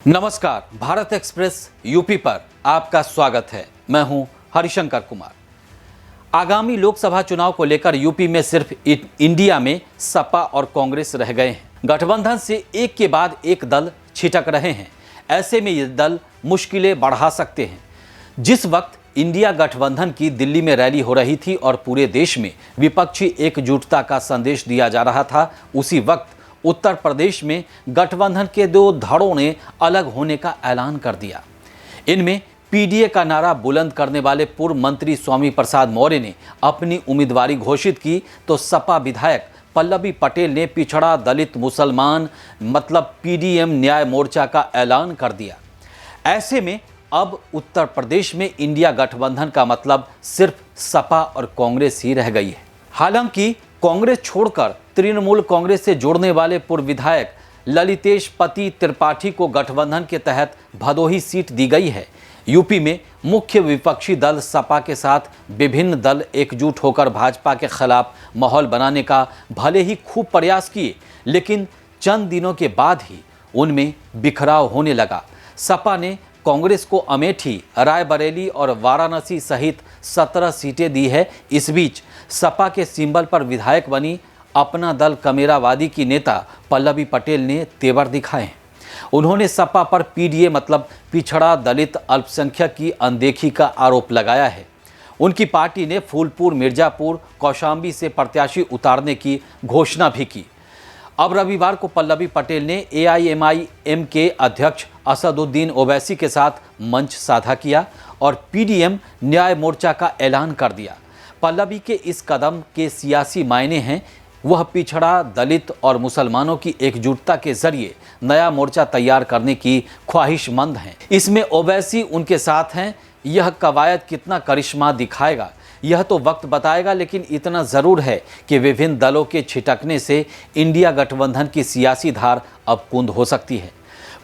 नमस्कार, Bharat express UP पर आपका स्वागत है। मैं हूं हरिशंकर कुमार। आगामी लोकसभा चुनाव को लेकर यूपी में सिर्फ इंडिया में सपा और कांग्रेस रह गए हैं। गठबंधन से एक के बाद एक दल छिटक रहे हैं। ऐसे में ये दल मुश्किलें बढ़ा सकते हैं। जिस वक्त इंडिया गठबंधन की दिल्ली में रैली हो रही थी और पूरे देश में विपक्षी एकजुटता का संदेश दिया जा रहा था, उसी वक्त उत्तर प्रदेश में गठबंधन के दो धड़ों ने अलग होने का ऐलान कर दिया। इनमें पीडीए का नारा बुलंद करने वाले पूर्व मंत्री स्वामी प्रसाद मौर्य ने अपनी उम्मीदवारी घोषित की, तो सपा विधायक पल्लवी पटेल ने पिछड़ा दलित मुसलमान मतलब पीडीएम न्याय मोर्चा का ऐलान कर दिया। ऐसे में अब उत्तर प्रदेश में इंडिया गठबंधन का मतलब सिर्फ सपा और कांग्रेस ही रह गई है। हालांकि कांग्रेस छोड़कर तृणमूल कांग्रेस से जोड़ने वाले पूर्व विधायक ललितेश पति त्रिपाठी को गठबंधन के तहत भदोही सीट दी गई है। यूपी में मुख्य विपक्षी दल सपा के साथ विभिन्न दल एकजुट होकर भाजपा के खिलाफ माहौल बनाने का भले ही खूब प्रयास किए, लेकिन चंद दिनों के बाद ही उनमें बिखराव होने लगा। सपा ने कांग्रेस को अमेठी, रायबरेली और वाराणसी सहित 17 सीटें दी है। इस बीच सपा के सिंबल पर विधायक बनी अपना दल कमेरावादी की नेता पल्लवी पटेल ने तेवर दिखाए हैं। उन्होंने सपा पर पीडीए मतलब पिछड़ा दलित अल्पसंख्यक की अनदेखी का आरोप लगाया है। उनकी पार्टी ने फूलपुर, मिर्जापुर, कौशाम्बी से प्रत्याशी उतारने की घोषणा भी की। अब रविवार को पल्लवी पटेल ने एआईएमआईएम के अध्यक्ष असदुद्दीन ओवैसी के साथ मंच साझा किया और पीडीएम न्याय मोर्चा का ऐलान कर दिया। पल्लवी के इस कदम के सियासी मायने हैं। वह पिछड़ा दलित और मुसलमानों की एकजुटता के जरिए नया मोर्चा तैयार करने की ख्वाहिशमंद हैं। इसमें ओवैसी उनके साथ हैं। यह कवायद कितना करिश्मा दिखाएगा यह तो वक्त बताएगा, लेकिन इतना ज़रूर है कि विभिन्न दलों के छिटकने से इंडिया गठबंधन की सियासी धार अब कुंद हो सकती है।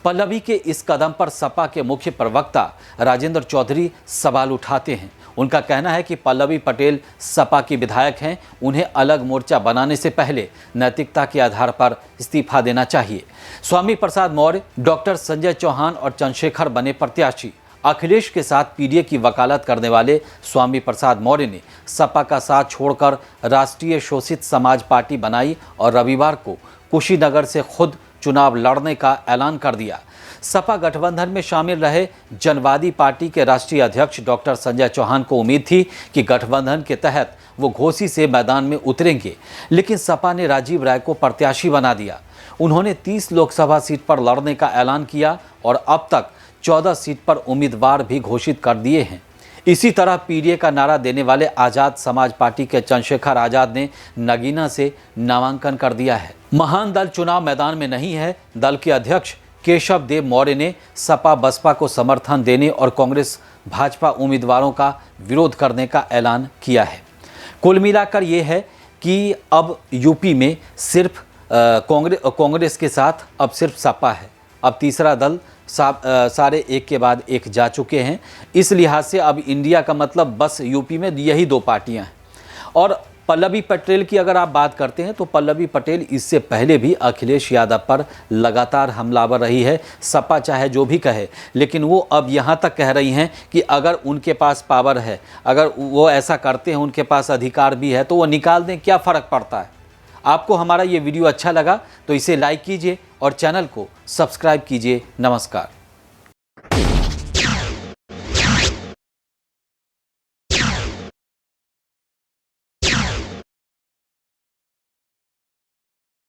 पल्लवी के इस कदम पर सपा के मुख्य प्रवक्ता राजेंद्र चौधरी सवाल उठाते हैं। उनका कहना है कि पल्लवी पटेल सपा की विधायक हैं। उन्हें अलग मोर्चा बनाने से पहले नैतिकता के आधार पर इस्तीफा देना चाहिए। स्वामी प्रसाद मौर्य, डॉक्टर संजय चौहान और चंद्रशेखर बने प्रत्याशी। अखिलेश के साथ पीडीए की वकालत करने वाले स्वामी प्रसाद मौर्य ने सपा का साथ छोड़कर राष्ट्रीय शोषित समाज पार्टी बनाई और रविवार को कुशीनगर से खुद चुनाव लड़ने का ऐलान कर दिया। सपा गठबंधन में शामिल रहे जनवादी पार्टी के राष्ट्रीय अध्यक्ष डॉक्टर संजय चौहान को उम्मीद थी कि गठबंधन के तहत वो घोसी से मैदान में उतरेंगे, लेकिन सपा ने राजीव राय को प्रत्याशी बना दिया। उन्होंने 30 लोकसभा सीट पर लड़ने का ऐलान किया और अब तक 14 सीट पर उम्मीदवार भी घोषित कर दिए हैं। इसी तरह पीडीए का नारा देने वाले आज़ाद समाज पार्टी के चंद्रशेखर आज़ाद ने नगीना से नामांकन कर दिया है। महान दल चुनाव मैदान में नहीं है। दल के अध्यक्ष केशव देव मौर्य ने सपा बसपा को समर्थन देने और कांग्रेस भाजपा उम्मीदवारों का विरोध करने का ऐलान किया है। कुल मिलाकर ये है कि अब यूपी में सिर्फ कांग्रेस के साथ अब सिर्फ सपा है। अब तीसरा दल सारे एक के बाद एक जा चुके हैं। इस लिहाज से अब इंडिया का मतलब बस यूपी में यही दो पार्टियां हैं। और पल्लवी पटेल की अगर आप बात करते हैं तो पल्लवी पटेल इससे पहले भी अखिलेश यादव पर लगातार हमलावर रही है। सपा चाहे जो भी कहे, लेकिन वो अब यहाँ तक कह रही हैं कि अगर उनके पास पावर है, अगर वो ऐसा करते हैं, उनके पास अधिकार भी है, तो वो निकाल दें, क्या फ़र्क पड़ता है। आपको हमारा ये वीडियो अच्छा लगा तो इसे लाइक कीजिए और चैनल को सब्सक्राइब कीजिए। नमस्कार।